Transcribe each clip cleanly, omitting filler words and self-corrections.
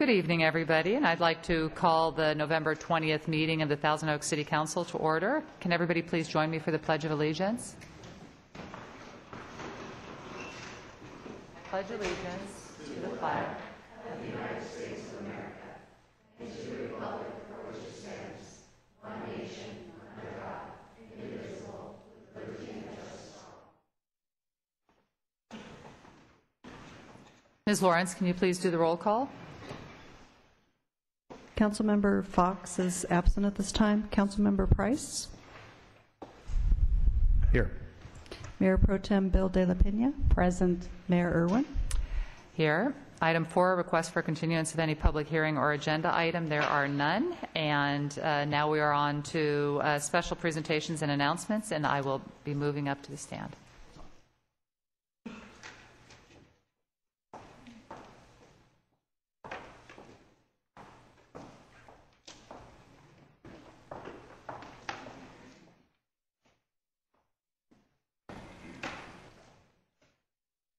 Good evening, everybody, and I'd like to call the November 20th meeting of the Thousand Oaks City Council to order. Can everybody please join me for the Pledge of Allegiance? I pledge allegiance to the flag of the United States of America and to the republic for which it stands, one nation, under God, indivisible, with liberty and justice for all. Ms. Lawrence, can you please do the roll call? Councilmember Fox is absent at this time. Councilmember Price? Here. Mayor Pro Tem Bill De La Pena? Present. Mayor Irwin? Here. Item 4, request for continuance of any public hearing or agenda item. There are none. And now we are on to special presentations and announcements, and I will be moving up to the stand.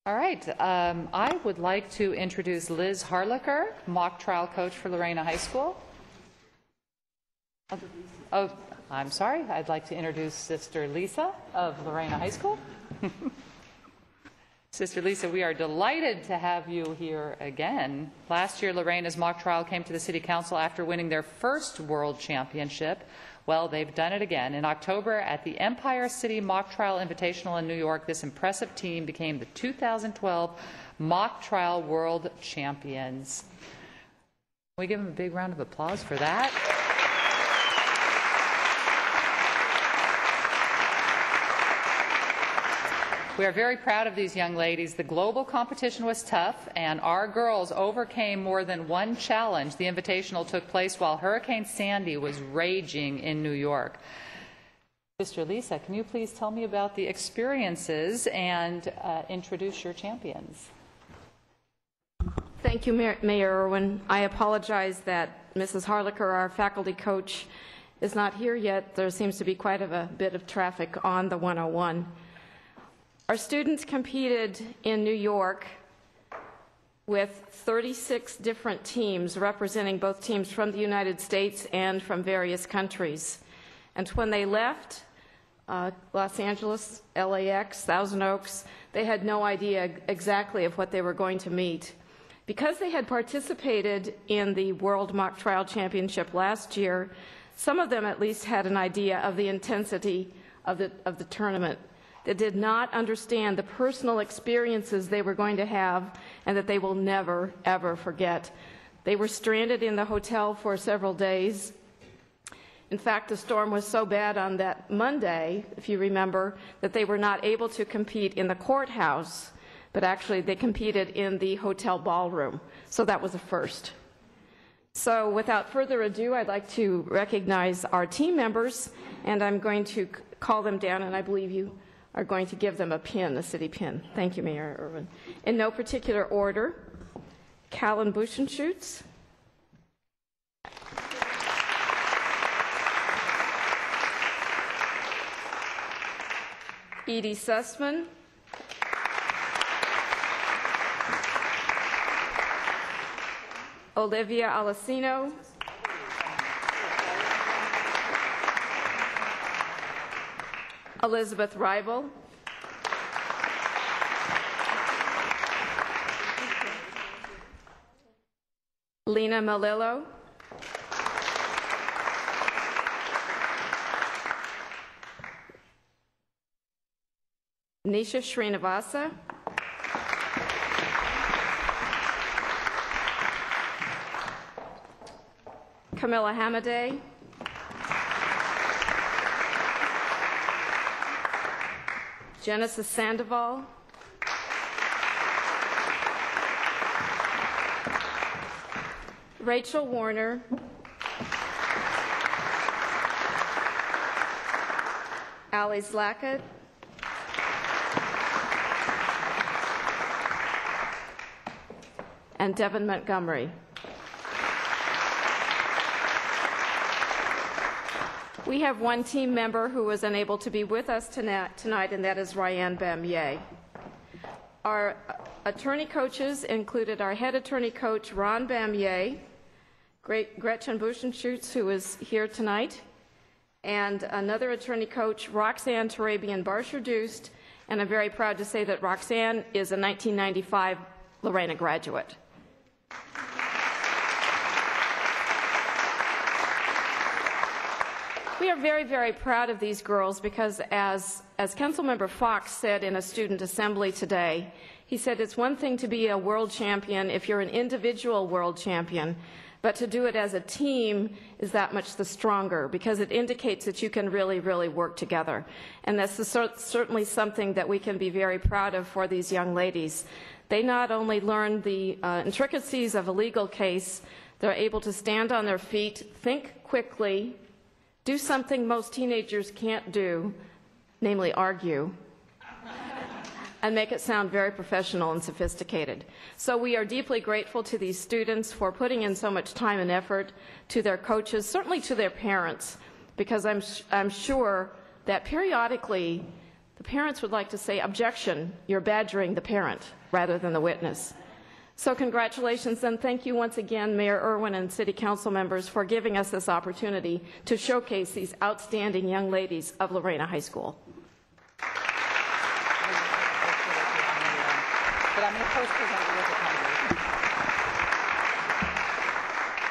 All right, I would like to introduce Liz Harlicker, mock trial coach for Lorena High School. Oh, I'm sorry. I'd like to introduce Sister Lisa of Lorena High School. Sister Lisa, we are delighted to have you here again. Last year, Lorena's mock trial came to the City Council after winning their first World Championship. Well, they've done it again. In October, at the Empire City Mock Trial Invitational in New York, this impressive team became the 2012 Mock Trial World Champions. Can we give them a big round of applause for that? We are very proud of these young ladies. The global competition was tough, and our girls overcame more than one challenge. The Invitational took place while Hurricane Sandy was raging in New York. Sister Lisa, can you please tell me about the experiences and introduce your champions? Thank you, Mayor Irwin. I apologize that Mrs. Harlicker, our faculty coach, is not here yet. There seems to be quite a bit of traffic on the 101. Our students competed in New York with 36 different teams representing both teams from the United States and from various countries. And when they left Los Angeles, LAX, Thousand Oaks, they had no idea exactly of what they were going to meet. Because they had participated in the World Mock Trial Championship last year, some of them at least had an idea of the intensity of the tournament. They did not understand the personal experiences they were going to have and that they will never, ever forget. They were stranded in the hotel for several days. In fact, the storm was so bad on that Monday, if you remember, that they were not able to compete in the courthouse, but actually they competed in the hotel ballroom. So that was a first. So without further ado, I'd like to recognize our team members, and I'm going to call them down, and I believe you are going to give them a pin, a city pin. Thank you, Mayor Irwin. In no particular order, Callan Buschenschutz, Edie Sussman, Olivia Alessino, Elizabeth Reibel, Lena Malillo, Nisha Srinivasa, Camilla Hamaday, Genesis Sandoval, Rachel Warner, Allie Zlackett, and Devin Montgomery. We have one team member who was unable to be with us tonight, and that is Ryan Bamier. Our Attorney coaches included our head attorney coach, Ron Bamier, Gretchen Buschenschutz, who is here tonight, and another attorney coach, Roxanne Turabian-Barsher-Doost, and I'm very proud to say that Roxanne is a 1995 Lorena graduate. We are very, very proud of these girls because as Councilmember Fox said in a student assembly today, he said it's one thing to be a world champion if you're an individual world champion, but to do it as a team is that much the stronger because it indicates that you can really, really work together. And that's certainly something that we can be very proud of for these young ladies. They not only learn the intricacies of a legal case, they're able to stand on their feet, think quickly, do something most teenagers can't do, namely argue, and make it sound very professional and sophisticated. So we are deeply grateful to these students for putting in so much time and effort, to their coaches, certainly to their parents, because I'm sure that periodically the parents would like to say, objection, you're badgering the parent rather than the witness. So congratulations, and thank you once again, Mayor Irwin and City Council members, for giving us this opportunity to showcase these outstanding young ladies of Lorena High School. But I'm going to post-present with it.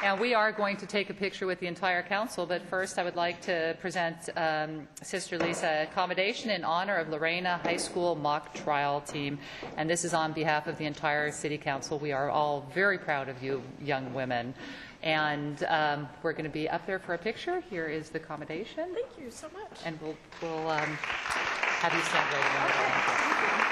And we are going to take a picture with the entire council, but first I would like to present Sister Lisa accommodation in honor of Lorena High School mock trial team. And this is on behalf of the entire City Council. We are all very proud of you young women. And we're going to be up there for a picture. Here is the accommodation. Thank you so much. And we'll have you stand right around.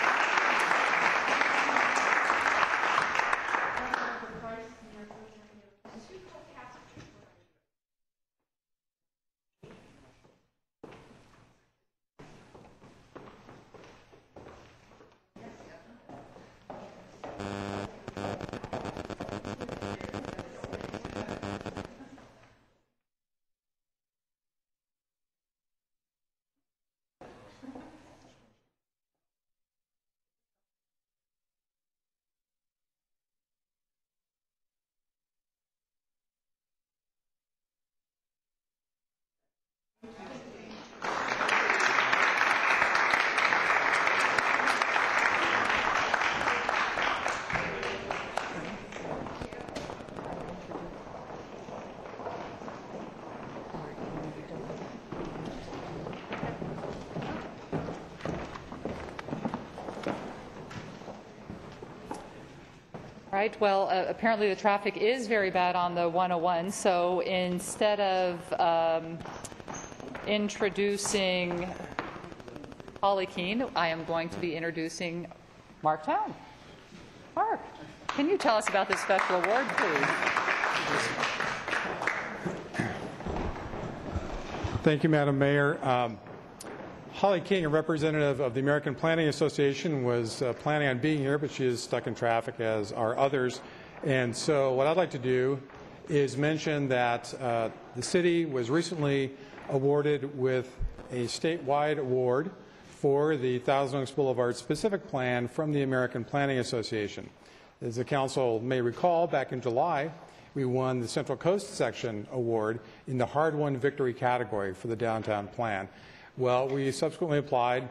Right. Well, apparently the traffic is very bad on the 101, so instead of introducing Holly Keene, I am going to be introducing Mark Town. Mark, can you tell us about this special award, please? Thank you, Madam Mayor. Holly King, a representative of the American Planning Association, was planning on being here, but she is stuck in traffic, as are others. And so what I'd like to do is mention that the city was recently awarded with a statewide award for the Thousand Oaks Boulevard specific plan from the American Planning Association. As the council may recall, back in July, we won the Central Coast Section Award in the hard-won victory category for the downtown plan. Well, we subsequently applied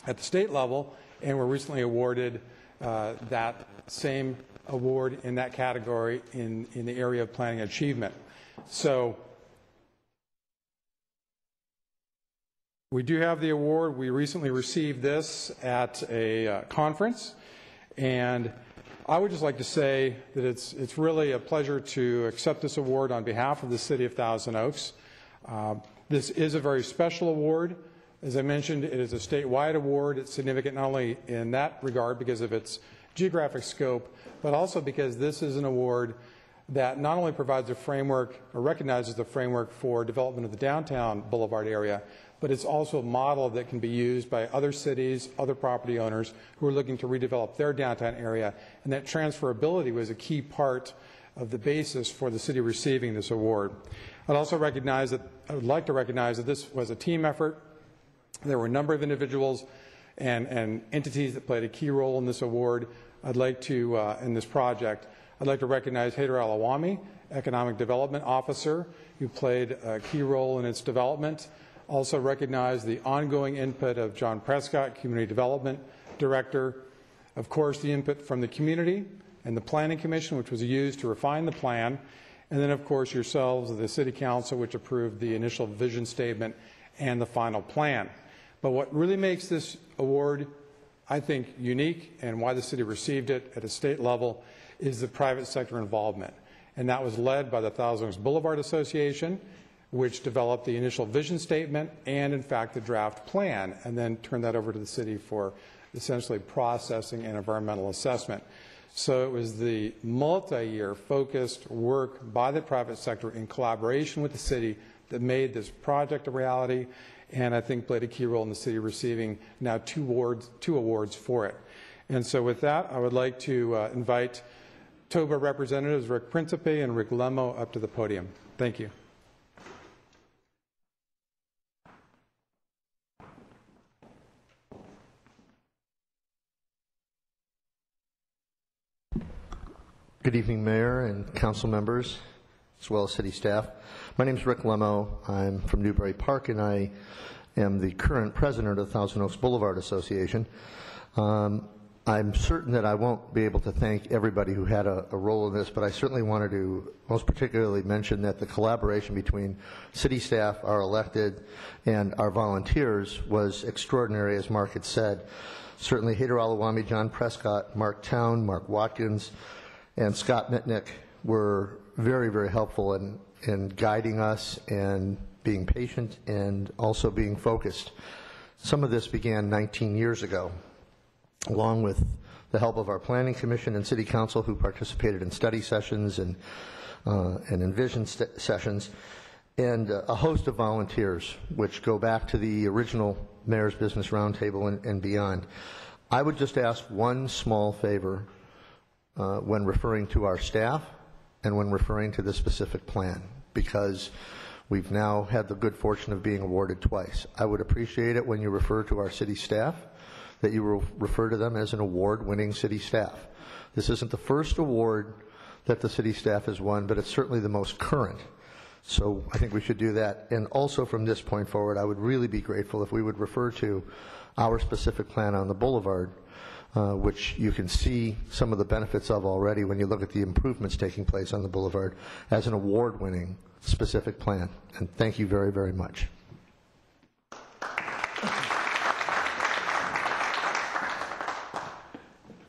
at the state level and were recently awarded that same award in that category in the area of planning achievement. So we do have the award. We recently received this at a conference, and I would just like to say that it's really a pleasure to accept this award on behalf of the City of Thousand Oaks. This is a very special award. As I mentioned, it is a statewide award. It's significant not only in that regard because of its geographic scope, but also because this is an award that not only provides a framework or recognizes the framework for development of the downtown Boulevard area, but it's also a model that can be used by other cities, other property owners who are looking to redevelop their downtown area, and that transferability was a key part of the basis for the city receiving this award. I would like to recognize that this was a team effort. There were a number of individuals and entities that played a key role in this award. I'd like to, in this project, I'd like to recognize Haider Alawami, Economic Development Officer, who played a key role in its development. Also recognize the ongoing input of John Prescott, Community Development Director. Of course, the input from the community and the Planning Commission, which was used to refine the plan. And then, of course, yourselves, the City Council, which approved the initial vision statement and the final plan. But what really makes this award, I think, unique and why the city received it at a state level is the private sector involvement. And that was led by the Thousand Oaks Boulevard Association, which developed the initial vision statement and, in fact, the draft plan, and then turned that over to the city for essentially processing and environmental assessment. So it was the multi-year focused work by the private sector in collaboration with the city that made this project a reality, and I think played a key role in the city receiving now two awards for it. And so with that, I would like to invite TOBA representatives Rick Principe and Rick Lemo up to the podium. Thank you. Good evening, Mayor and council members, as well as city staff. My name is Rick Lemo. I'm from Newbury Park, and I am the current president of the Thousand Oaks Boulevard Association. I'm certain that I won't be able to thank everybody who had a role in this, but I certainly wanted to most particularly mention that the collaboration between city staff, our elected, and our volunteers was extraordinary, as Mark had said. Certainly Haider Alawami, John Prescott, Mark Town, Mark Watkins, and Scott Mitnick were very, very helpful in guiding us and being patient and also being focused. Some of this began 19 years ago, along with the help of our Planning Commission and City Council, who participated in study sessions and in vision sessions, and a host of volunteers, which go back to the original Mayor's Business Roundtable and beyond. I would just ask one small favor when referring to our staff and when referring to the specific plan, because we've now had the good fortune of being awarded twice. I would appreciate it when you refer to our city staff that you will refer to them as an award-winning city staff. This isn't the first award that the city staff has won, but it's certainly the most current. So I think we should do that. And also from this point forward, I would really be grateful if we would refer to our specific plan on the Boulevard, which you can see some of the benefits of already when you look at the improvements taking place on the Boulevard, as an award-winning specific plan. And thank you very, very much.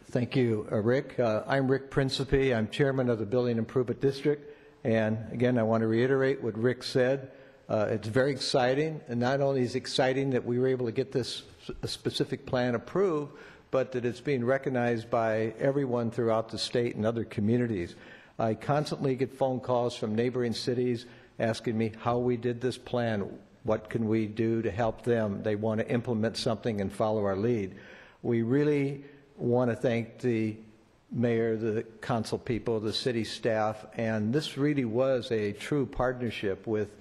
Thank you, Rick. I'm Rick Principe. I'm chairman of the Building Improvement District. And again, I want to reiterate what Rick said. It's very exciting. And not only is it exciting that we were able to get this specific plan approved, but that it's being recognized by everyone throughout the state and other communities. I constantly get phone calls from neighboring cities asking me how we did this plan, what can we do to help them. They want to implement something and follow our lead. We really want to thank the mayor, the council people, the city staff, and this really was a true partnership with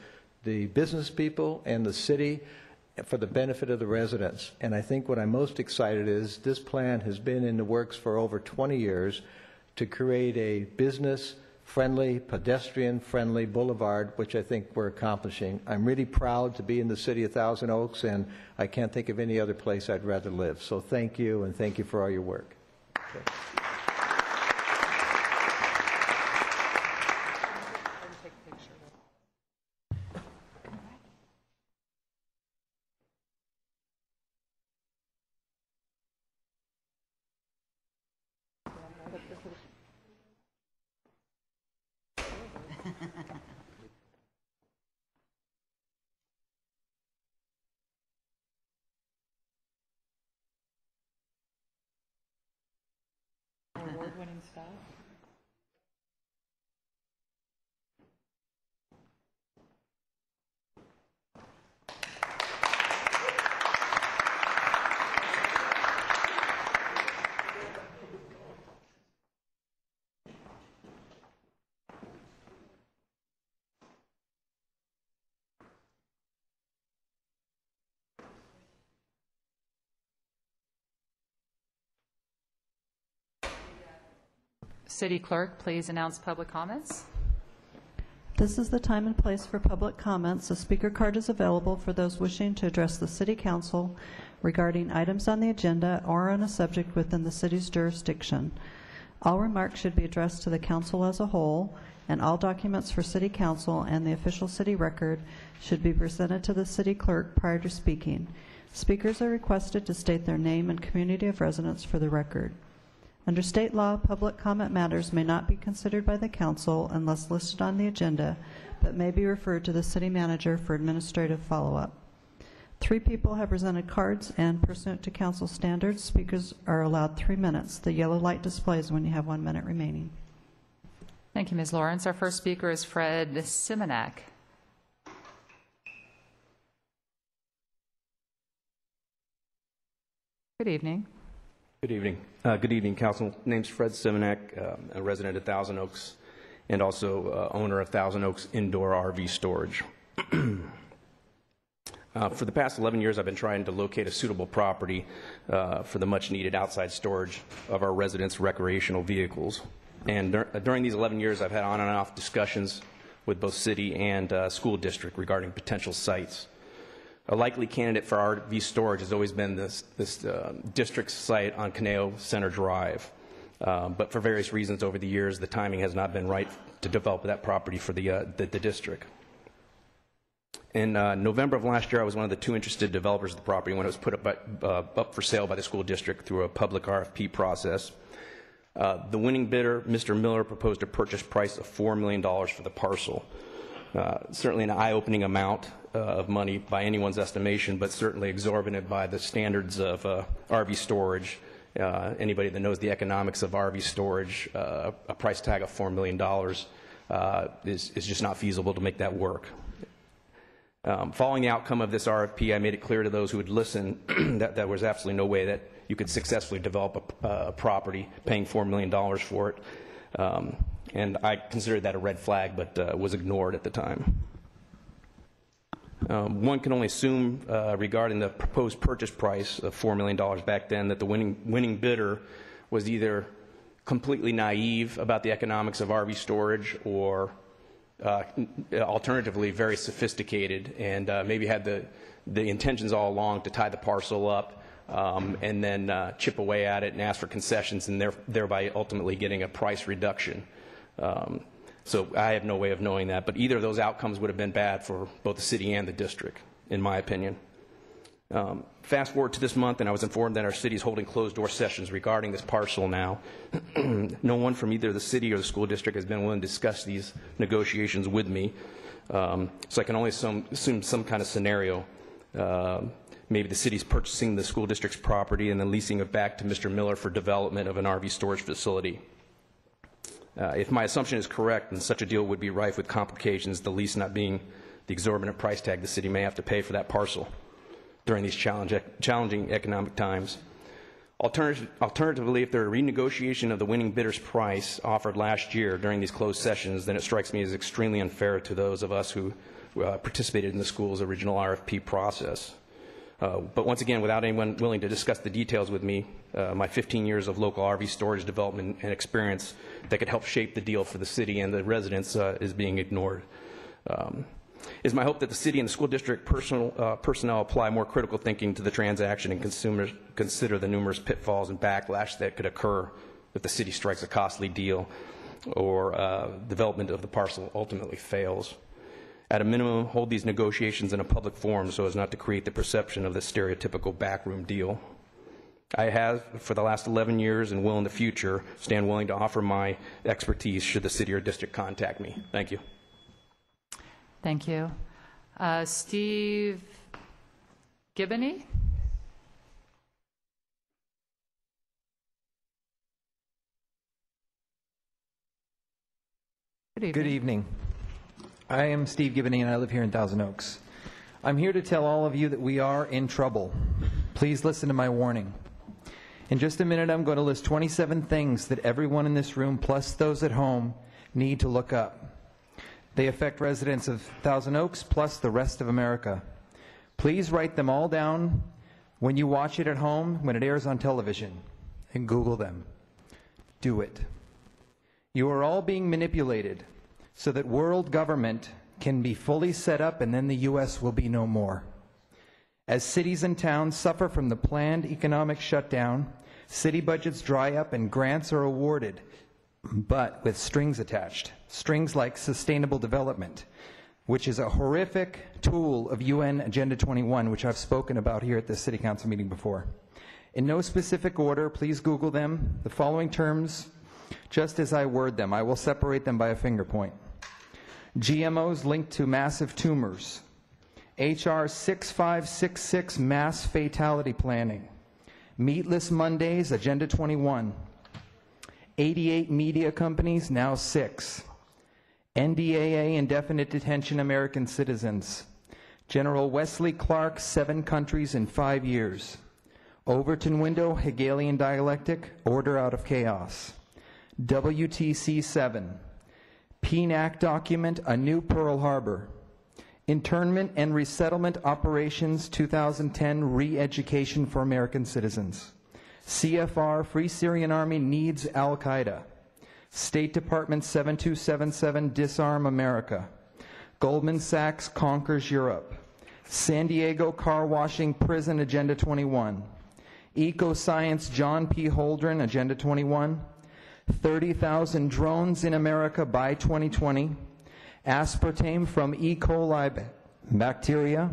the business people and the city for the benefit of the residents. And I think what I'm most excited is this plan has been in the works for over 20 years to create a business-friendly, pedestrian-friendly boulevard, which I think we're accomplishing. I'm really proud to be in the city of Thousand Oaks, and I can't think of any other place I'd rather live. So thank you, and thank you for all your work. Okay. Award-winning staff. City Clerk, please announce public comments. This is the time and place for public comments. A speaker card is available for those wishing to address the City Council regarding items on the agenda or on a subject within the city's jurisdiction. All remarks should be addressed to the council as a whole, and all documents for City Council and the official city record should be presented to the City Clerk prior to speaking. Speakers are requested to state their name and community of residence for the record. Under state law, public comment matters may not be considered by the council unless listed on the agenda, but may be referred to the city manager for administrative follow-up. 3 people have presented cards, and pursuant to council standards, speakers are allowed 3 minutes. The yellow light displays when you have 1 minute remaining. Thank you, Ms. Lawrence. Our first speaker is Fred Simonak. Good evening. Good evening. Good evening, Council. Name's Fred Simonak, a resident of Thousand Oaks, and also owner of Thousand Oaks Indoor RV Storage. For the past 11 years, I've been trying to locate a suitable property for the much-needed outside storage of our residents' recreational vehicles. And during these 11 years, I've had on and off discussions with both city and school district regarding potential sites. A likely candidate for RV storage has always been this district site on Caneo Center Drive. But for various reasons over the years, the timing has not been right to develop that property for the district. In November of last year, I was one of the 2 interested developers of the property when it was put up for sale by the school district through a public RFP process. The winning bidder, Mr. Miller, proposed a purchase price of $4 million for the parcel. Certainly an eye-opening amount of money by anyone's estimation, but certainly exorbitant by the standards of RV storage. Anybody that knows the economics of RV storage, a price tag of $4 million is just not feasible to make that work. Following the outcome of this RFP, I made it clear to those who would listen that there was absolutely no way that you could successfully develop a property paying $4 million for it. And I considered that a red flag, but was ignored at the time. One can only assume regarding the proposed purchase price of $4 million back then that the winning bidder was either completely naive about the economics of RV storage or alternatively very sophisticated and maybe had the intentions all along to tie the parcel up and then chip away at it and ask for concessions and thereby ultimately getting a price reduction. So I have no way of knowing that, but either of those outcomes would have been bad for both the city and the district, in my opinion. Fast forward to this month, and I was informed that our city is holding closed-door sessions regarding this parcel now. No one from either the city or the school district has been willing to discuss these negotiations with me, so I can only assume some kind of scenario. Maybe the city's purchasing the school district's property and then leasing it back to Mr. Miller for development of an RV storage facility. If my assumption is correct, then such a deal would be rife with complications, the lease not being the exorbitant price tag the city may have to pay for that parcel during these challenging economic times. Alternatively, if there are renegotiation of the winning bidder's price offered last year during these closed sessions, then it strikes me as extremely unfair to those of us who participated in the school's original RFP process. But once again, without anyone willing to discuss the details with me, my 15 years of local RV storage development and experience that could help shape the deal for the city and the residents is being ignored. It's my hope that the city and the school district personnel apply more critical thinking to the transaction and consider the numerous pitfalls and backlash that could occur if the city strikes a costly deal or development of the parcel ultimately fails. At a minimum, hold these negotiations in a public forum so as not to create the perception of the stereotypical backroom deal. I have, for the last 11 years and will in the future, stand willing to offer my expertise should the city or district contact me. Thank you. Thank you. Steve Gibney? Good evening. Good evening. I am Steve Gibney, and I live here in Thousand Oaks. I'm here to tell all of you that we are in trouble. Please listen to my warning. In just a minute, I'm going to list 27 things that everyone in this room, plus those at home, need to look up. They affect residents of Thousand Oaks, plus the rest of America. Please write them all down when you watch it at home, when it airs on television, and Google them. Do it. You are all being manipulated so that world government can be fully set up and then the U.S. will be no more. As cities and towns suffer from the planned economic shutdown, city budgets dry up and grants are awarded, but with strings attached. Strings like sustainable development, which is a horrific tool of UN Agenda 21, which I've spoken about here at the City Council meeting before. In no specific order, please Google them. The following terms, just as I word them, I will separate them by a finger point. GMOs linked to massive tumors. HR 6566, mass fatality planning. Meatless Mondays, Agenda 21. 88 media companies, now 6. NDAA, indefinite detention American citizens. General Wesley Clark, 7 countries in 5 years. Overton window, Hegelian dialectic, order out of chaos. WTC 7. PNAC document, a new Pearl Harbor. Internment and Resettlement Operations 2010, Re-Education for American Citizens. CFR, Free Syrian Army needs Al-Qaeda. State Department 7277, Disarm America. Goldman Sachs conquers Europe. San Diego car washing prison, Agenda 21. Ecoscience, John P. Holdren, Agenda 21. 30,000 drones in America by 2020. Aspartame from E. coli bacteria.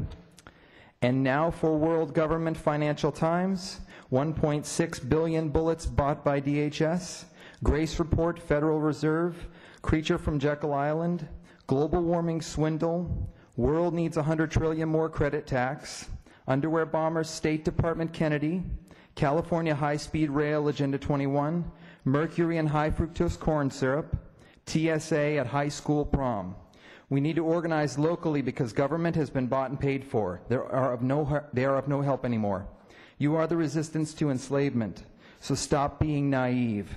And now for World Government, Financial Times, 1.6 billion bullets bought by DHS. Grace Report, Federal Reserve. Creature from Jekyll Island. Global warming swindle. World needs 100 trillion more credit tax. Underwear bombers, State Department Kennedy. California high-speed rail, Agenda 21. Mercury and high fructose corn syrup. TSA at high school prom. We need to organize locally because government has been bought and paid for. They are of no help anymore. You are the resistance to enslavement, so stop being naive.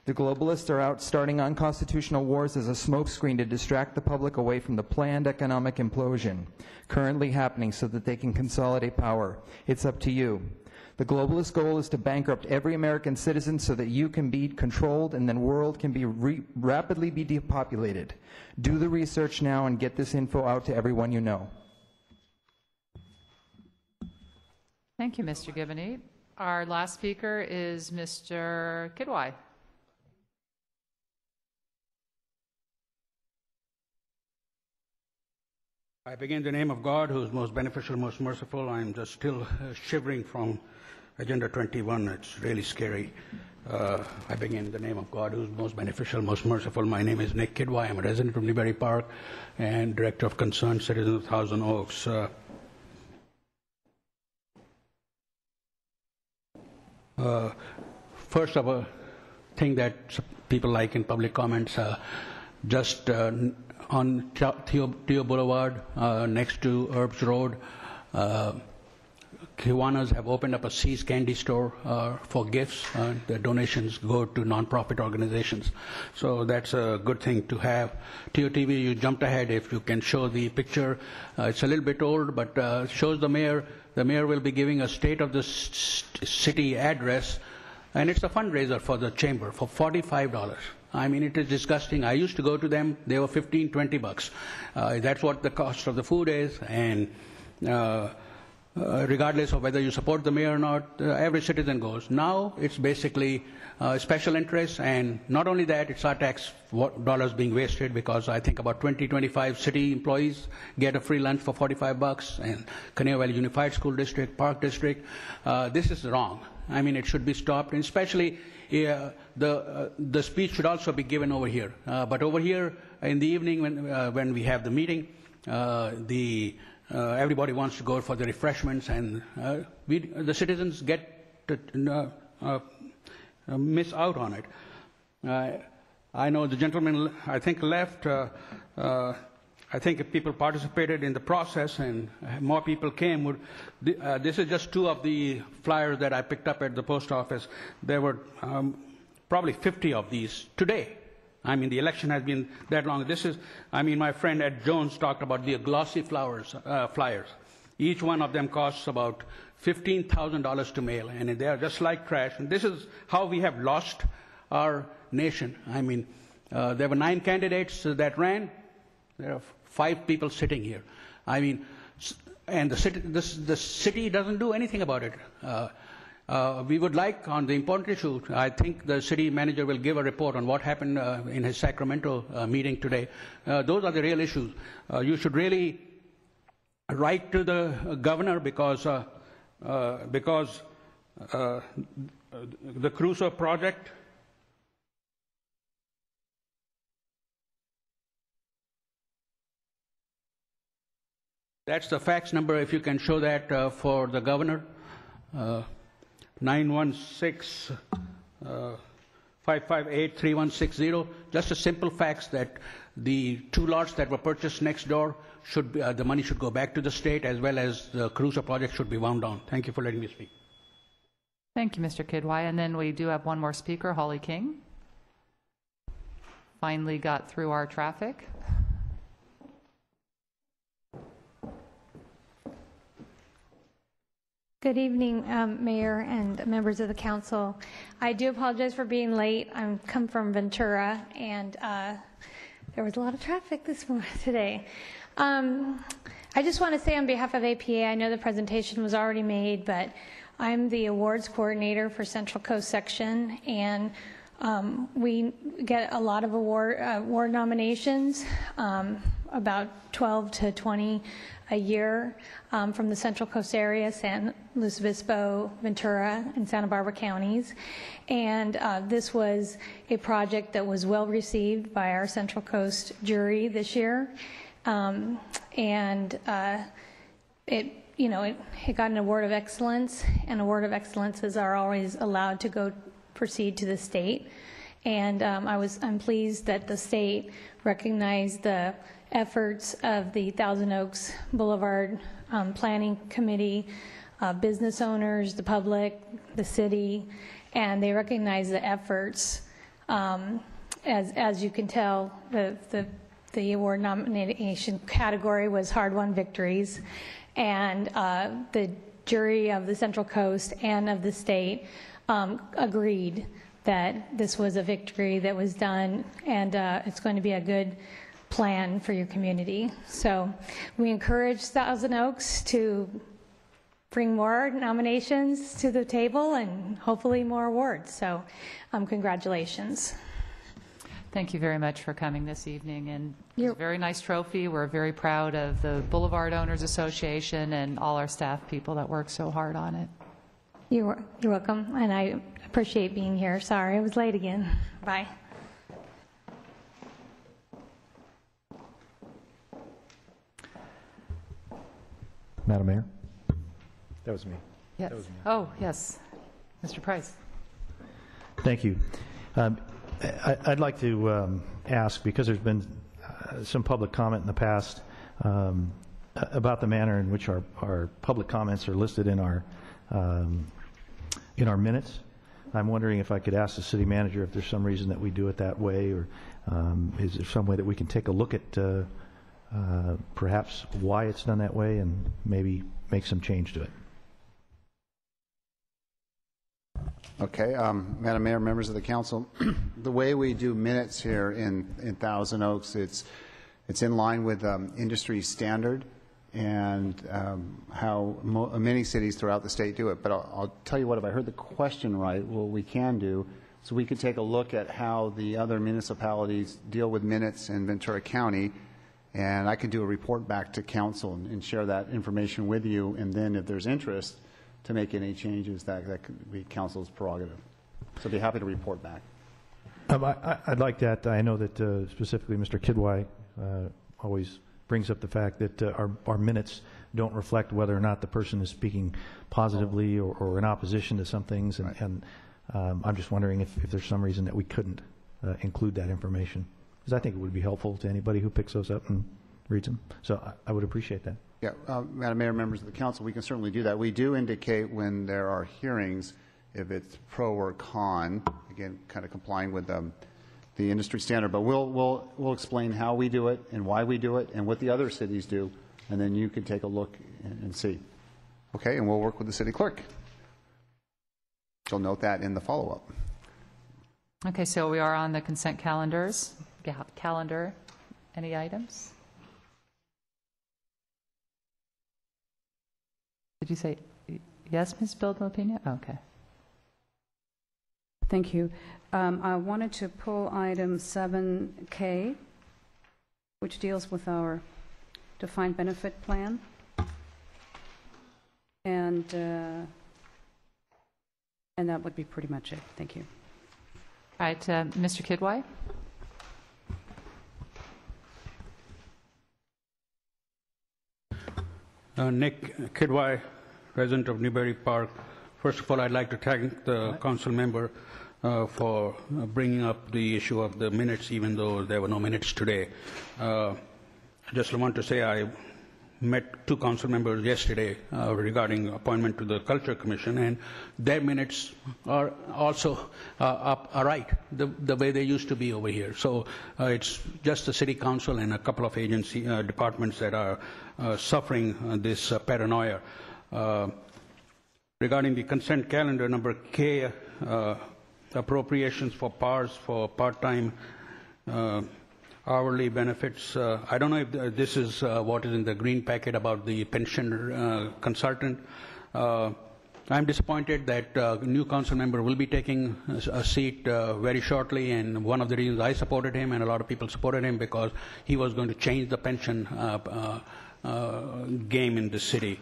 The globalists are out starting unconstitutional wars as a smokescreen to distract the public away from the planned economic implosion currently happening so that they can consolidate power. It's up to you. The globalist goal is to bankrupt every American citizen so that you can be controlled and then the world can be rapidly be depopulated. Do the research now and get this info out to everyone you know. Thank you, Mr. Giboney. Our last speaker is Mr. Kidwai. I begin in the name of God, who is most beneficial, most merciful. I'm just still shivering from Agenda 21. It's really scary. I begin in the name of God, who is most beneficial, most merciful. My name is Nick Kidwai. I'm a resident of Newbury Park and Director of Concerned Citizens of Thousand Oaks. First of a thing that people like in public comments, just on Theo Boulevard, next to Herbs Road, Kiwanis have opened up a See's candy store for gifts. The donations go to nonprofit organizations. So that's a good thing to have. TOTV, you jumped ahead. If you can show the picture, it's a little bit old, but shows the mayor. The mayor will be giving a state of the city address, and it's a fundraiser for the chamber for $45. I mean, it is disgusting. I used to go to them. They were $15, $20. That's what the cost of the food is, and regardless of whether you support the mayor or not, every citizen goes. Now it's basically special interests, and not only that, it's our tax dollars being wasted, because I think about 25 city employees get a free lunch for $45, and Canary Valley Unified School District, Park District. This is wrong. I mean, it should be stopped, and especially the speech should also be given over here. But over here in the evening when we have the meeting, everybody wants to go for the refreshments, and the citizens get to miss out on it. I know the gentleman, I think, left. I think if people participated in the process and more people came, this is just 2 of the flyers that I picked up at the post office. There were probably 50 of these today. I mean, the election has been that long. This is, I mean, my friend Ed Jones talked about the glossy flyers. Each one of them costs about $15,000 to mail, and they are just like trash. And this is how we have lost our nation. I mean, There were 9 candidates that ran. There are 5 people sitting here. I mean, and the city doesn't do anything about it. We would like, on the important issue, I think the city manager will give a report on what happened in his Sacramento meeting today. Those are the real issues. You should really write to the governor because the Crusoe project, that's the fax number, if you can show that for the governor, 916-558-3160. Just a simple fax that the 2 lots that were purchased next door should be, the money should go back to the state, as well as the Crusoe project should be wound down. Thank you for letting me speak. Thank you, Mr. Kidwai. And then we do have one more speaker, Holly King. Finally got through our traffic. Good evening, Mayor and members of the council. I do apologize for being late. I come from Ventura, and there was a lot of traffic today. I just want to say on behalf of APA, I know the presentation was already made, but I'm the awards coordinator for Central Coast Section, and we get a lot of award nominations, about 12 to 20 a year from the Central Coast area, San Luis Obispo, Ventura, and Santa Barbara counties. And this was a project that was well received by our Central Coast jury this year. It got an award of excellence, and award of excellences are always allowed to proceed to the state. And I'm pleased that the state recognized the efforts of the Thousand Oaks Boulevard Planning Committee, business owners, the public, the city, and they recognize the efforts. As you can tell, the award nomination category was hard-won victories, and the jury of the Central Coast and of the state agreed that this was a victory that was done, and it's going to be a good plan for your community. So we encourage Thousand Oaks to bring more nominations to the table and hopefully more awards. So congratulations. Thank you very much for coming this evening. And it's a very nice trophy. We're very proud of the Boulevard Owners Association and all our staff people that work so hard on it. You're welcome, and I appreciate being here. Sorry, I was late again. Bye. Madam Mayor? That was me. Yes. That was me. Oh, yes. Mr. Price. Thank you. I'd like to ask, because there's been some public comment in the past about the manner in which our public comments are listed in our minutes. I'm wondering if I could ask the city manager if there's some reason that we do it that way, or is there some way that we can take a look at perhaps why it's done that way and maybe make some change to it. Okay, Madam Mayor, members of the council, the way we do minutes here in Thousand Oaks, it's in line with industry standard and how many cities throughout the state do it. But I'll tell you what, if I heard the question right, what we can do, so we could take a look at how the other municipalities deal with minutes in Ventura County, and I could do a report back to council and share that information with you, and then if there's interest to make any changes, that could be council's prerogative. So I'd be happy to report back. I'd like that. I know that specifically Mr. Kidwai always brings up the fact that our minutes don't reflect whether or not the person is speaking positively or in opposition to some things, and I'm just wondering if there's some reason that we couldn't include that information, because I think it would be helpful to anybody who picks those up and reads them. So I would appreciate that. Yeah, Madam Mayor, members of the council, we can certainly do that. We do indicate when there are hearings if it's pro or con, again, kind of complying with the industry standard. But we'll explain how we do it and why we do it and what the other cities do, and then you can take a look and see. Okay, and we'll work with the city clerk. She'll note that in the follow-up. Okay, so we are on the consent calendar. Any items? Did you say yes, Ms. Bildmopina? Okay. Thank you. I wanted to pull item 7K, which deals with our defined benefit plan. And that would be pretty much it. Thank you. All right, Mr. Kidwai? Nick Kidwai, resident of Newbury Park. First of all, I'd like to thank the council member for bringing up the issue of the minutes, even though there were no minutes today. I just want to say I met two council members yesterday regarding appointment to the Culture Commission, and their minutes are also are right, the way they used to be over here. So it's just the City Council and a couple of agency departments that are suffering this paranoia. Regarding the consent calendar, number K, appropriations for PARs for part-time hourly benefits. I don't know if this is what is in the green packet about the pension consultant. I'm disappointed that new council member will be taking a seat very shortly, and one of the reasons I supported him and a lot of people supported him because he was going to change the pension game in the city.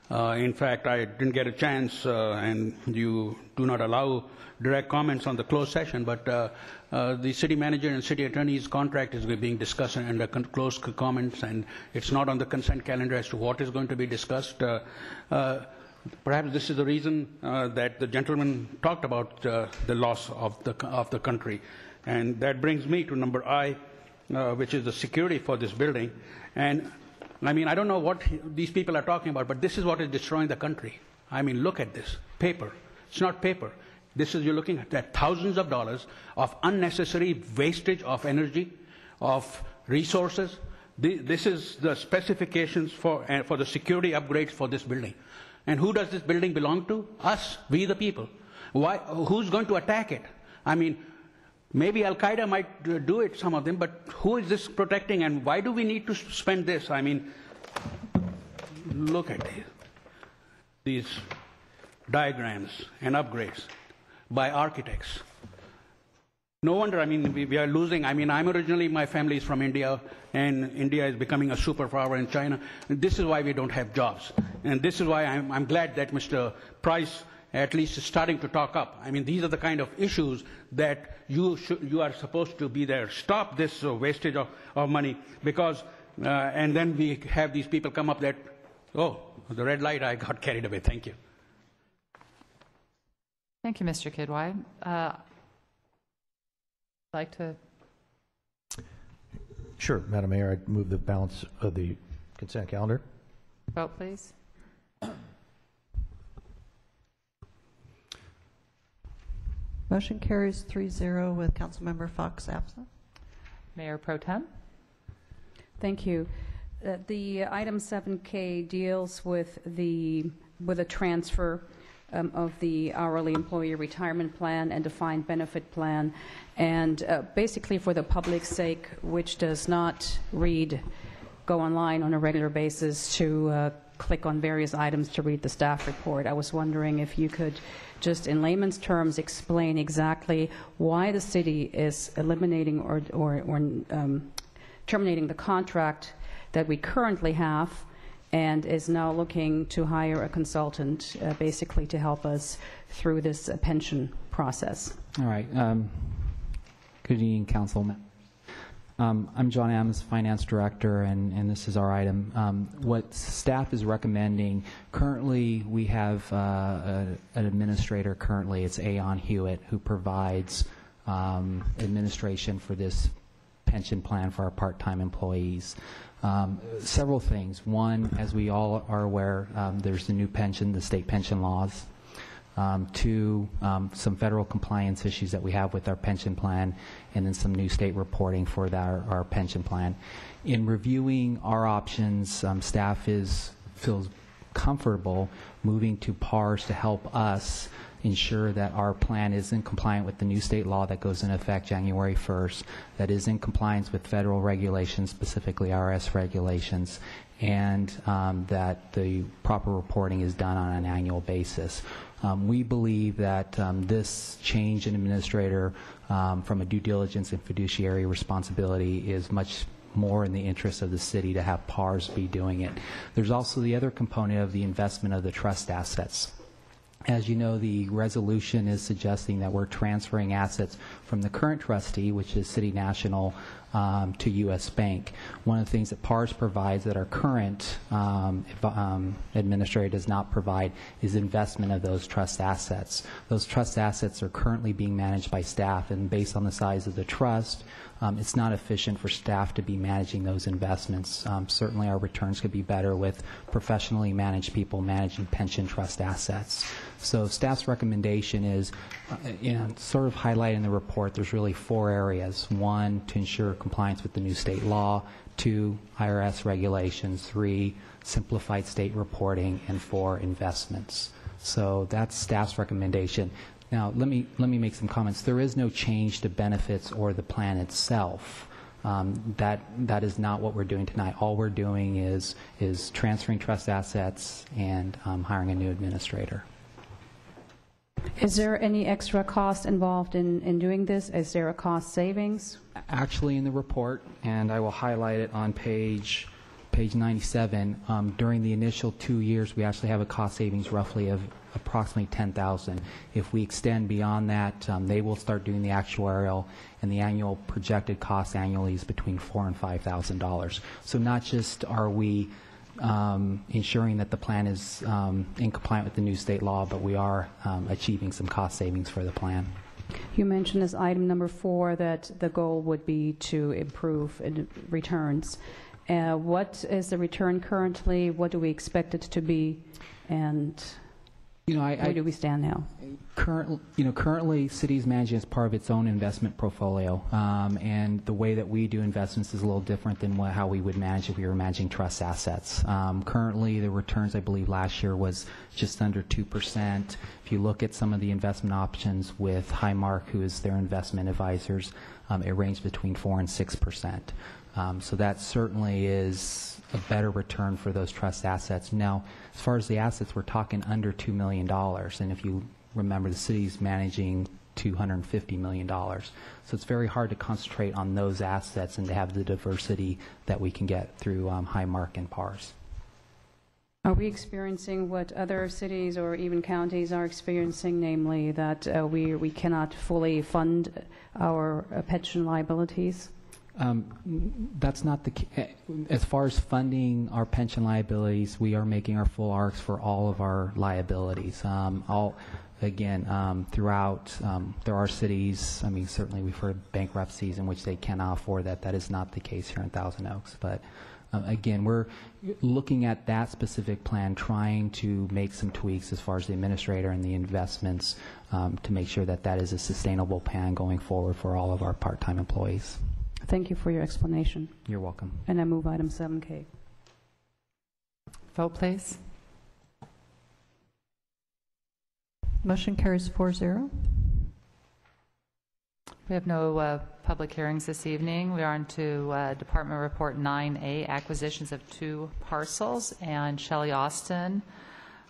In fact, I didn't get a chance, and you do not allow direct comments on the closed session, but the city manager and city attorney's contract is being discussed under closed comments, and it's not on the consent calendar as to what is going to be discussed. Perhaps this is the reason that the gentleman talked about the loss of the country. And that brings me to number I, which is the security for this building. And I mean, I don't know what these people are talking about, but this is what is destroying the country. I mean, look at this. Paper. It's not paper. This is, you're looking at that thousands of dollars of unnecessary wastage of energy, of resources. This is the specifications for the security upgrades for this building. And who does this building belong to? Us, we the people. Why? Who's going to attack it? I mean, maybe Al-Qaeda might do it, some of them, but who is this protecting, and why do we need to spend this? I mean, look at these diagrams and upgrades by architects. No wonder, I mean, we are losing. I mean, my family is from India, and India is becoming a superpower in China. And this is why we don't have jobs. And this is why I'm glad that Mr. Price at least is starting to talk up. I mean, these are the kind of issues that you are supposed to be there. Stop this wastage of money, because, and then we have these people come up that, oh, the red light, I got carried away. Thank you. Thank you, Mr. Kidwai. Like to? Sure, Madam Mayor, I'd move the balance of the consent calendar. Vote, please. Motion carries 3-0 with Councilmember Fox absent. Mayor Pro Tem. Thank you. The item 7K deals with a transfer of the hourly employee retirement plan and defined benefit plan, and basically for the public's sake, which does not go online on a regular basis to click on various items to read the staff report. I was wondering if you could just in layman's terms explain exactly why the city is eliminating or terminating the contract that we currently have and is now looking to hire a consultant basically to help us through this pension process. All right. Good evening, Council. I'm John Ames, Finance Director, and this is our item. What staff is recommending, currently we have an administrator currently, it's Aon Hewitt, who provides administration for this pension plan for our part-time employees. Several things. One, as we all are aware, there's the new pension, the state pension laws. Two, some federal compliance issues that we have with our pension plan, and then some new state reporting for our pension plan. In reviewing our options, staff feels comfortable moving to PARs to help us ensure that our plan is in compliance with the new state law that goes into effect January 1st, that is in compliance with federal regulations, specifically IRS regulations, and that the proper reporting is done on an annual basis. We believe that this change in administrator from a due diligence and fiduciary responsibility is much more in the interest of the city to have PARs be doing it. There's also the other component of the investment of the trust assets. As you know, the resolution is suggesting that we're transferring assets from the current trustee, which is City National, to U.S. Bank. One of the things that PARS provides that our current administrator does not provide is investment of those trust assets. Those trust assets are currently being managed by staff, and based on the size of the trust, it's not efficient for staff to be managing those investments. Certainly our returns could be better with professionally managed people managing pension trust assets. So staff's recommendation is, sort of highlighted in the report, there's really 4 areas. 1, to ensure compliance with the new state law. 2, IRS regulations. 3, simplified state reporting. And 4, investments. So that's staff's recommendation. Now, let me make some comments. There is no change to benefits or the plan itself. That is not what we're doing tonight. All we're doing is transferring trust assets and hiring a new administrator. Is there any extra cost involved in doing this? Is there a cost savings? Actually, in the report, and I will highlight it on page 97, during the initial 2 years, we actually have a cost savings roughly of approximately $10,000. If we extend beyond that, they will start doing the actuarial, and the annual projected cost annually is between $4,000 and $5,000. So not just are we ensuring that the plan is in compliance with the new state law, but we are achieving some cost savings for the plan. You mentioned as item number 4 that the goal would be to improve returns. What is the return currently? What do we expect it to be? And where do we stand now? Currently, City's managing as part of its own investment portfolio, and the way that we do investments is a little different than how we would manage if we were managing trust assets. Currently, the returns, I believe, last year was just under 2%. If you look at some of the investment options with Highmark, who is their investment advisors, it ranged between 4% and 6%. So that certainly is a better return for those trust assets. Now, as far as the assets, we're talking under $2 million. And if you remember, the city's managing $250 million. So it's very hard to concentrate on those assets and to have the diversity that we can get through Highmark and PARS. Are we experiencing what other cities or even counties are experiencing, namely that we cannot fully fund our pension liabilities? That's not the case. As far as funding our pension liabilities, we are making our full ARCs for all of our liabilities. Throughout, there are cities, I mean, certainly we've heard bankruptcies in which they cannot afford that. That is not the case here in Thousand Oaks. But again, we're looking at that specific plan, trying to make some tweaks as far as the administrator and the investments to make sure that that is a sustainable plan going forward for all of our part-time employees. Thank you for your explanation. You're welcome. And I move item 7K. Vote, please. Motion carries 4-0. We have no public hearings this evening. We are on to Department Report 9A, acquisitions of 2 parcels, and Shelley Austin,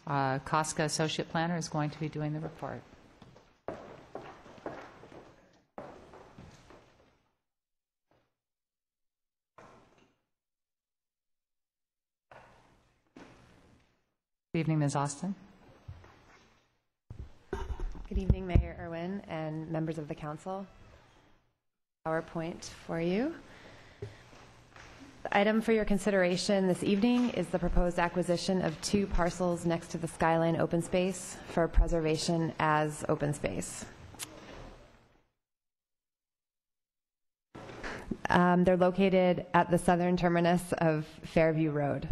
COSCA Associate Planner, is going to be doing the report. Good evening, Ms. Austin. Good evening, Mayor Irwin and members of the council. PowerPoint for you. The item for your consideration this evening is the proposed acquisition of 2 parcels next to the Skyline open space for preservation as open space. They're located at the southern terminus of Fairview Road.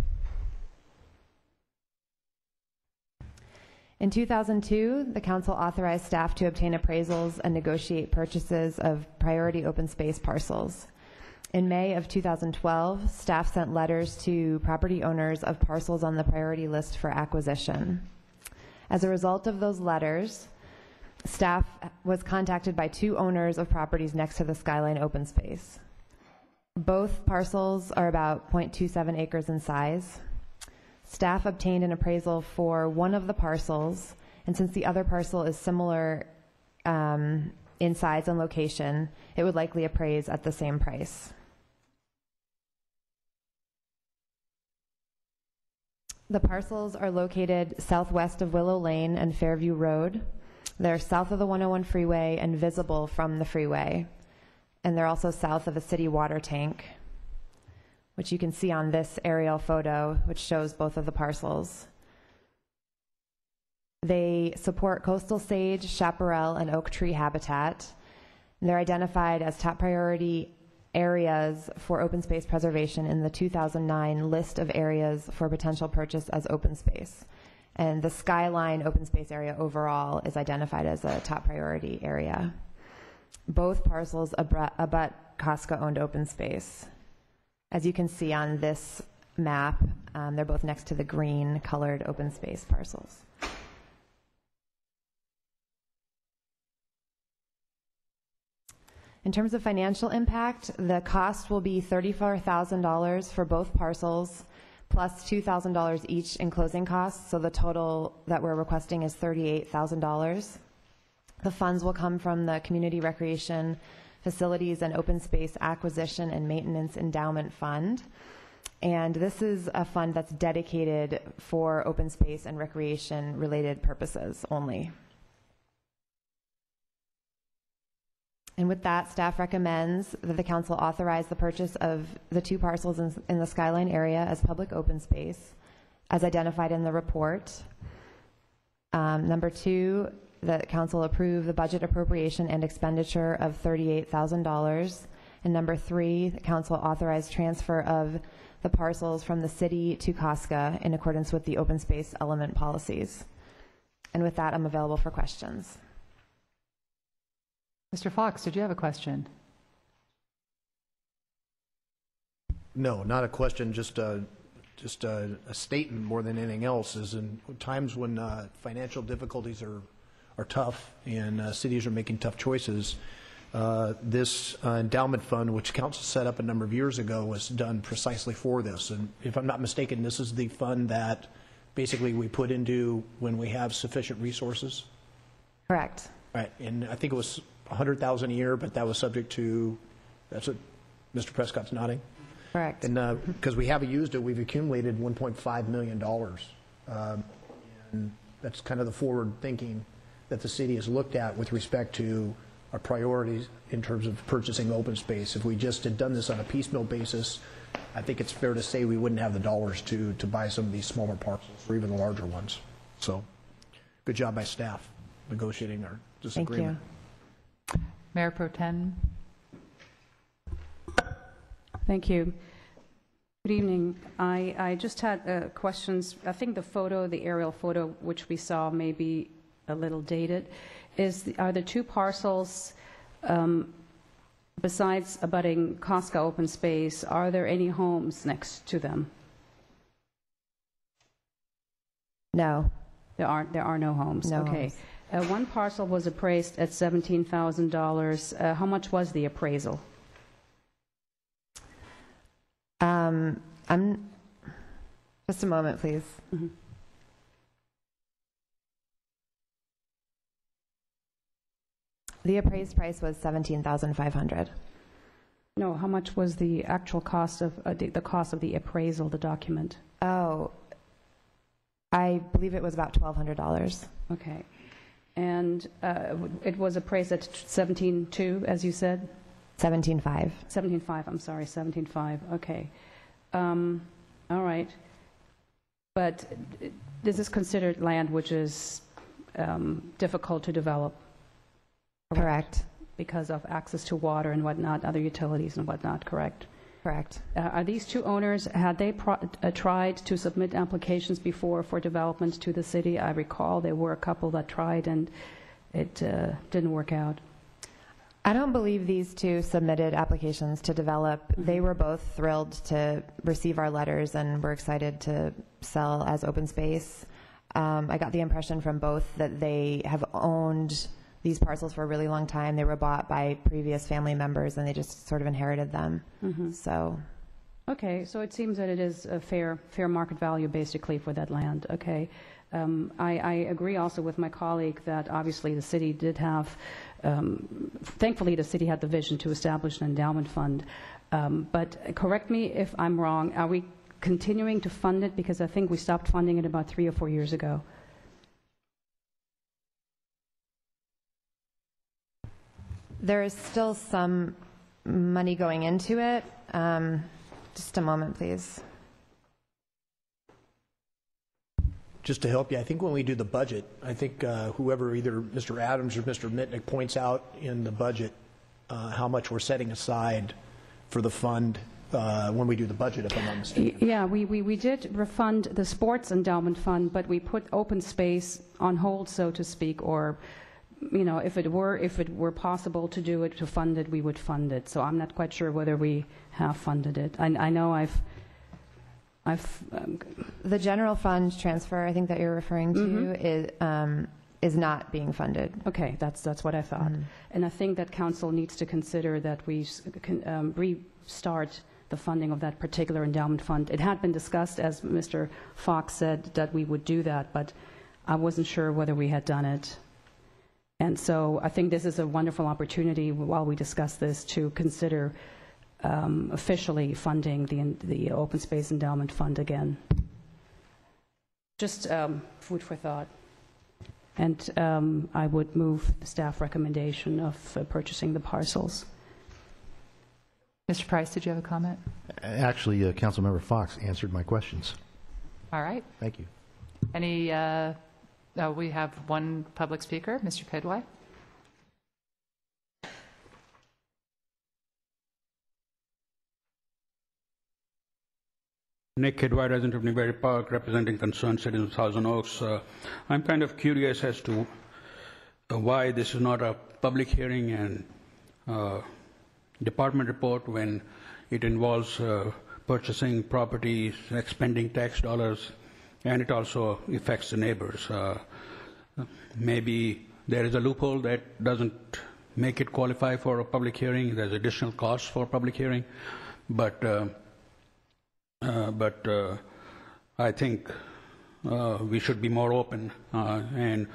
In 2002, the council authorized staff to obtain appraisals and negotiate purchases of priority open space parcels. In May of 2012, staff sent letters to property owners of parcels on the priority list for acquisition. As a result of those letters, Staff was contacted by 2 owners of properties next to the Skyline open space. Both parcels are about 0.27 acres in size. Staff obtained an appraisal for one of the parcels, and since the other parcel is similar in size and location, it would likely appraise at the same price. The parcels are located southwest of Willow Lane and Fairview Road. They're south of the 101 freeway and visible from the freeway. And they're also south of a city water tank, which you can see on this aerial photo, which shows both of the parcels. They support coastal sage, chaparral, and oak tree habitat. And they're identified as top priority areas for open space preservation in the 2009 list of areas for potential purchase as open space. And the Skyline open space area overall is identified as a top priority area. Both parcels abut Costco-owned open space. As you can see on this map, they're both next to the green colored open space parcels. In terms of financial impact, the cost will be $34,000 for both parcels, plus $2,000 each in closing costs, so the total that we're requesting is $38,000. The funds will come from the Community Recreation Facilities and Open Space Acquisition and Maintenance Endowment Fund. And this is a fund that's dedicated for open space and recreation related purposes only. And with that, staff recommends that the council authorize the purchase of the 2 parcels in the Skyline area as public open space, as identified in the report. Number 2, the council approve the budget appropriation and expenditure of $38,000. And number 3, the council authorize transfer of the parcels from the city to Costco in accordance with the open space element policies. And with that, I'm available for questions. Mr. Fox, did you have a question? No, not a question, just a statement more than anything else. Is in times when financial difficulties are tough and cities are making tough choices, this endowment fund, which council set up a number of years ago, was done precisely for this. And if I'm not mistaken, this is the fund that basically we put into when we have sufficient resources. Correct. Right, and I think it was $100,000 a year, but that was subject to, that's what Mr. Prescott's nodding. Correct. And because we haven't used it, we've accumulated $1.5 million. And that's kind of the forward thinking that the city has looked at with respect to our priorities in terms of purchasing open space. If we just had done this on a piecemeal basis, I think it's fair to say we wouldn't have the dollars to buy some of these smaller parcels or even the larger ones. So good job by staff negotiating our disagreement. Thank you. Mayor Pro Tem. Thank you. Good evening. I just had questions. I think the photo, the aerial photo, which we saw may be a little dated. Are the 2 parcels, besides abutting Costco open space, are there any homes next to them? No. There are no homes. No okay. homes. One parcel was appraised at $17,000. How much was the appraisal? Just a moment, please. Mm-hmm. The appraised price was $17,500. No, how much was the actual cost of the cost of the appraisal, the document? Oh, I believe it was about $1,200. Okay. And it was appraised at 17.2, as you said? 17.5. 17.5, I'm sorry, 17.5, okay. All right. But this is considered land which is difficult to develop? Correct. Because of access to water and whatnot, other utilities and whatnot, correct? Correct. Are these 2 owners, had they tried to submit applications before for development to the city? I recall there were a couple that tried and it didn't work out. I don't believe these 2 submitted applications to develop. Mm-hmm. They were both thrilled to receive our letters and were excited to sell as open space. I got the impression from both that they have owned these parcels for a really long time. They were bought by previous family members, and they just sort of inherited them. So, okay, so it seems that it is a fair market value, basically, for that land. Okay. I agree also with my colleague that obviously the city did have, thankfully the city had the vision to establish an endowment fund. But correct me if I'm wrong, are we continuing to fund it? Because I think we stopped funding it about 3 or 4 years ago. there is still some money going into it. Just a moment, please. Just to help you, I think when we do the budget, I think whoever, either Mr. Adams or Mr. Mitnick, points out in the budget how much we're setting aside for the fund when we do the budget, if I'm not mistaken. Yeah, we did refund the sports endowment fund, but we put open space on hold, so to speak, or if it were possible to do it, to fund it, we would fund it. So I'm not quite sure whether we have funded it. I know I've the general fund transfer, I think that you're referring to, is not being funded. Okay, that's what I thought. And I think that council needs to consider that we can restart the funding of that particular endowment fund. It had been discussed, as Mr. Fox said, that we would do that, but I wasn't sure whether we had done it. And so I think this is a wonderful opportunity while we discuss this to consider officially funding the Open Space Endowment Fund again. Just food for thought. And I would move the staff recommendation of purchasing the parcels. Mr. Price, did you have a comment? Actually, Councilmember Fox answered my questions. All right. Thank you. Any, we have one public speaker, Mr. Kidwai. Nick Kidwai, resident of Newberry Park, representing concerned citizens of Thousand Oaks. I'm kind of curious as to why this is not a public hearing and department report when it involves purchasing properties, expending tax dollars, and it also affects the neighbors. Maybe there is a loophole that doesn't make it qualify for a public hearing. There's additional costs for a public hearing, but I think we should be more open. And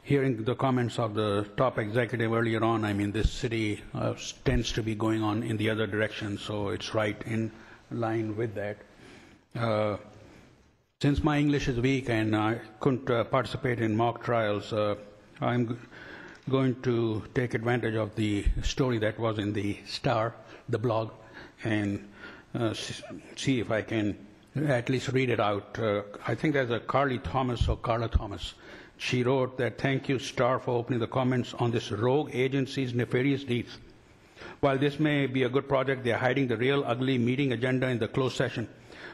hearing the comments of the top executive earlier on, I mean, this city tends to be going on in the other direction, so it's right in line with that. Since my English is weak and I couldn't participate in mock trials, I'm going to take advantage of the story that was in the Star, the blog, and see if I can at least read it out. I think there's a Carly Thomas or Carla Thomas. She wrote that, "Thank you, Star, for opening the comments on this rogue agency's nefarious deeds. While this may be a good project, they're hiding the real ugly meeting agenda in the closed session.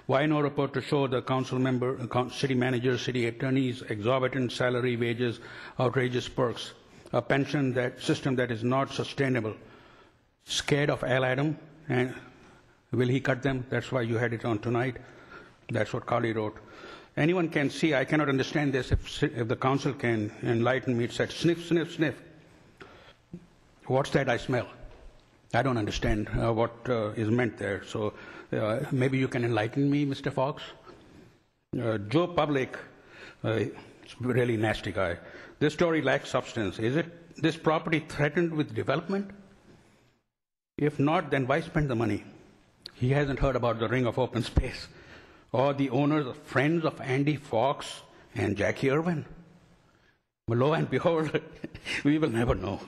Why no report to show the council member, city managers, city attorneys, exorbitant salary, wages, outrageous perks, a pension system that is not sustainable? Scared of Al Adam? And will he cut them? That's why you had it on tonight." That's what Carly wrote. Anyone can see, I cannot understand this if the council can enlighten me. It said, "Sniff, sniff, sniff." What's that I smell? I don't understand what is meant there. So maybe you can enlighten me, Mr. Fox. Joe Public, really nasty guy. This story lacks substance. Is it this property threatened with development? If not, then why spend the money? He hasn't heard about the ring of open space or the owners of friends of Andy Fox and Jackie Irwin. Well, lo and behold, we will never know.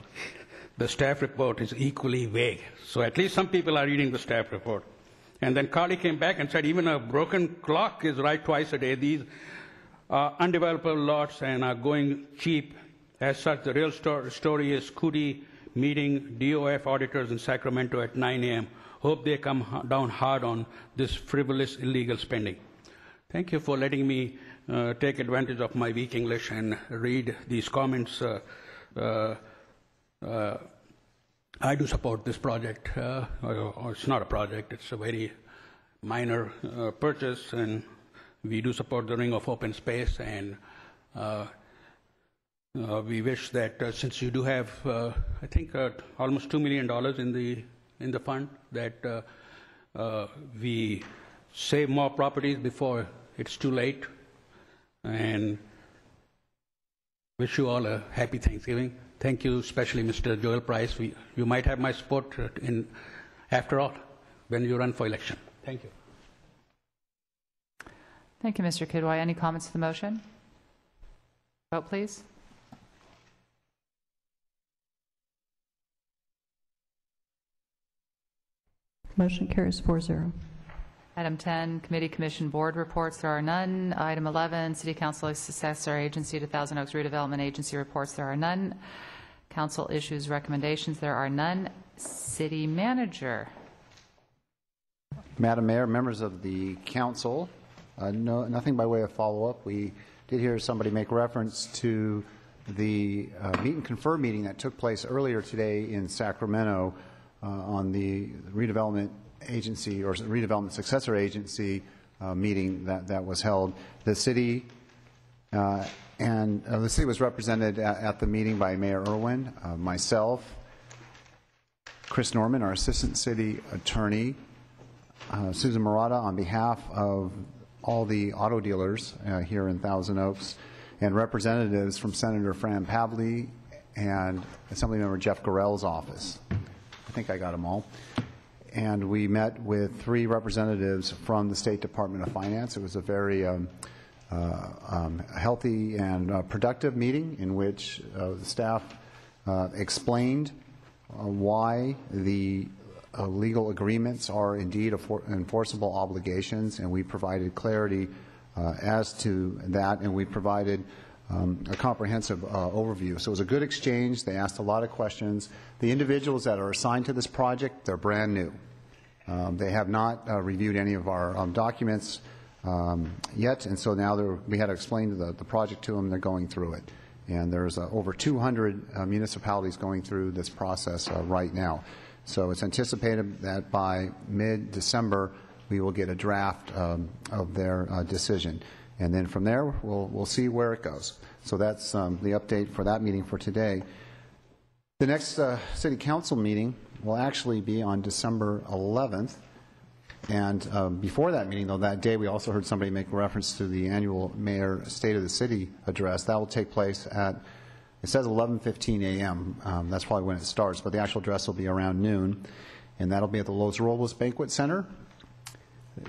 The staff report is equally vague. So at least some people are reading the staff report. And then Carly came back and said, even a broken clock is right twice a day. These are undevelopable lots and are going cheap. As such, the real story is Cootie meeting DOF auditors in Sacramento at 9 a.m. Hope they come down hard on this frivolous, illegal spending. Thank you for letting me take advantage of my weak English and read these comments. I do support this project. Or it's not a project, it's a very minor purchase, and we do support the ring of open space, and We wish that since you do have, I think, almost $2 million in the fund, that we save more properties before it's too late, and wish you all a happy Thanksgiving. Thank you, especially Mr. Joel Price. You might have my support after all when you run for election. Thank you. Thank you, Mr. Kidwai. Any comments to the motion? Vote, please. Motion carries 4-0. Item 10, Committee, Commission, Board reports. There are none. Item 11, City Council Successor Agency to Thousand Oaks Redevelopment Agency reports. There are none. Council issues recommendations. There are none. City Manager. Madam Mayor, members of the council, nothing by way of follow-up. We did hear somebody make reference to the meet and confer meeting that took place earlier today in Sacramento on the redevelopment agency or redevelopment successor agency meeting that was held. The city the city was represented at the meeting by Mayor Irwin, myself, Chris Norman, our assistant city attorney, Susan Murata on behalf of all the auto dealers here in Thousand Oaks, and representatives from Senator Fran Pavley and Assemblymember Jeff Gorell's office. I think I got them all. And we met with 3 representatives from the State Department of Finance. It was a very healthy and productive meeting in which the staff explained why the legal agreements are indeed enforceable obligations, and we provided clarity as to that, and we provided a comprehensive overview. So it was a good exchange. They asked a lot of questions. The individuals that are assigned to this project, they're brand new. They have not reviewed any of our documents yet, and so now we had to explain the project to them. They're going through it. And there's over 200 municipalities going through this process right now. So it's anticipated that by mid-December we will get a draft of their decision. And then from there, we'll see where it goes. So that's the update for that meeting for today. The next City Council meeting will actually be on December 11th. And before that meeting, though, that day we also heard somebody make reference to the annual Mayor State of the City address. That will take place at, it says 11:15 a.m. That's probably when it starts, but the actual address will be around noon. And that'll be at the Los Robles Banquet Center.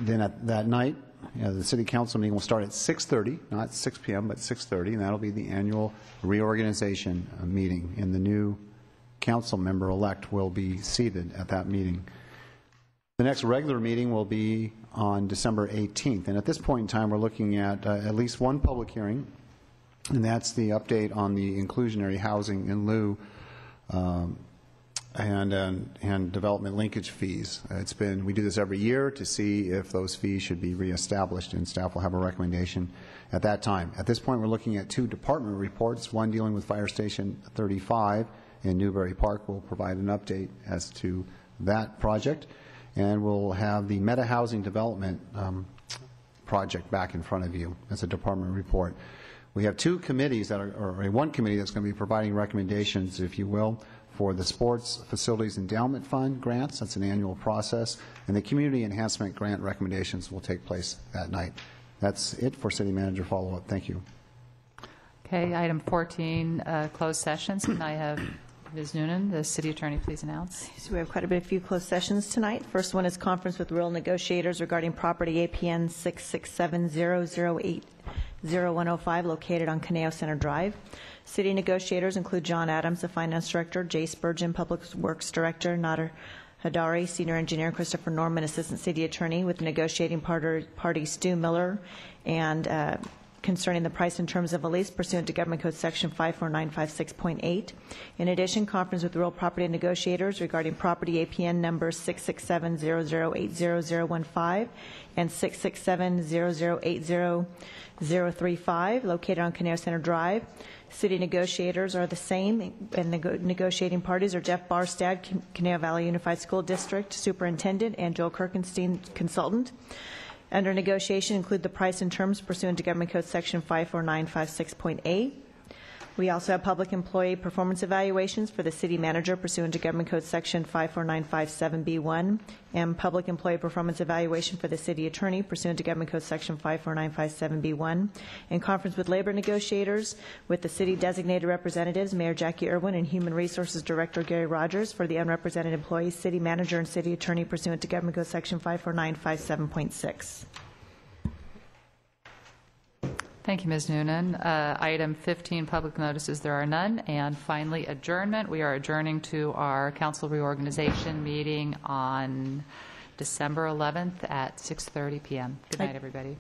Then at that night, the City Council meeting will start at 6:30, not 6 p.m., but 6:30, and that'll be the annual reorganization meeting. And the new council member-elect will be seated at that meeting. The next regular meeting will be on December 18th. And at this point in time, we're looking at least one public hearing, and that's the update on the inclusionary housing in lieu and development linkage fees. We do this every year to see if those fees should be reestablished, and staff will have a recommendation at that time. At this point, we're looking at 2 department reports, one dealing with Fire Station 35 in Newbury Park. We'll provide an update as to that project. And we'll have the Meta Housing Development project back in front of you as a department report. We have 2 committees or one committee that's going to be providing recommendations, if you will, for the Sports Facilities Endowment Fund grants. That's an annual process. And the Community Enhancement Grant recommendations will take place that night. That's it for City Manager follow-up. Thank you. Okay, item 14, closed sessions. Can I have Ms. Noonan, the City Attorney, please announce? So we have quite a few closed sessions tonight. First one is conference with rural negotiators regarding property APN 667-008-0105 located on Caneo Center Drive. City negotiators include John Adams, the Finance Director, Jay Spurgeon, Public Works Director, Nader Hadari, Senior Engineer, Christopher Norman, Assistant City Attorney, with negotiating party Stu Miller, and concerning the price and terms of a lease pursuant to Government Code Section 54956.8. In addition, conference with real property negotiators regarding property APN numbers 667-008-0015 and 667-008-0035 located on Caneo Center Drive. City negotiators are the same, and negotiating parties are Jeff Barstad, Caneo Valley Unified School District Superintendent, and Joel Kirkenstein, Consultant. Under negotiation include the price and terms pursuant to Government Code Section 54956.8. We also have public employee performance evaluations for the city manager pursuant to Government Code Section 54957B1, and public employee performance evaluation for the city attorney pursuant to Government Code Section 54957B1, in conference with labor negotiators with the city designated representatives, Mayor Jackie Irwin and Human Resources Director Gary Rogers, for the unrepresented employees, city manager and city attorney pursuant to Government Code Section 54957.6. Thank you, Ms. Noonan. Item 15, public notices, there are none. And finally, adjournment. We are adjourning to our council reorganization meeting on December 11th at 6:30 p.m. Good night, everybody.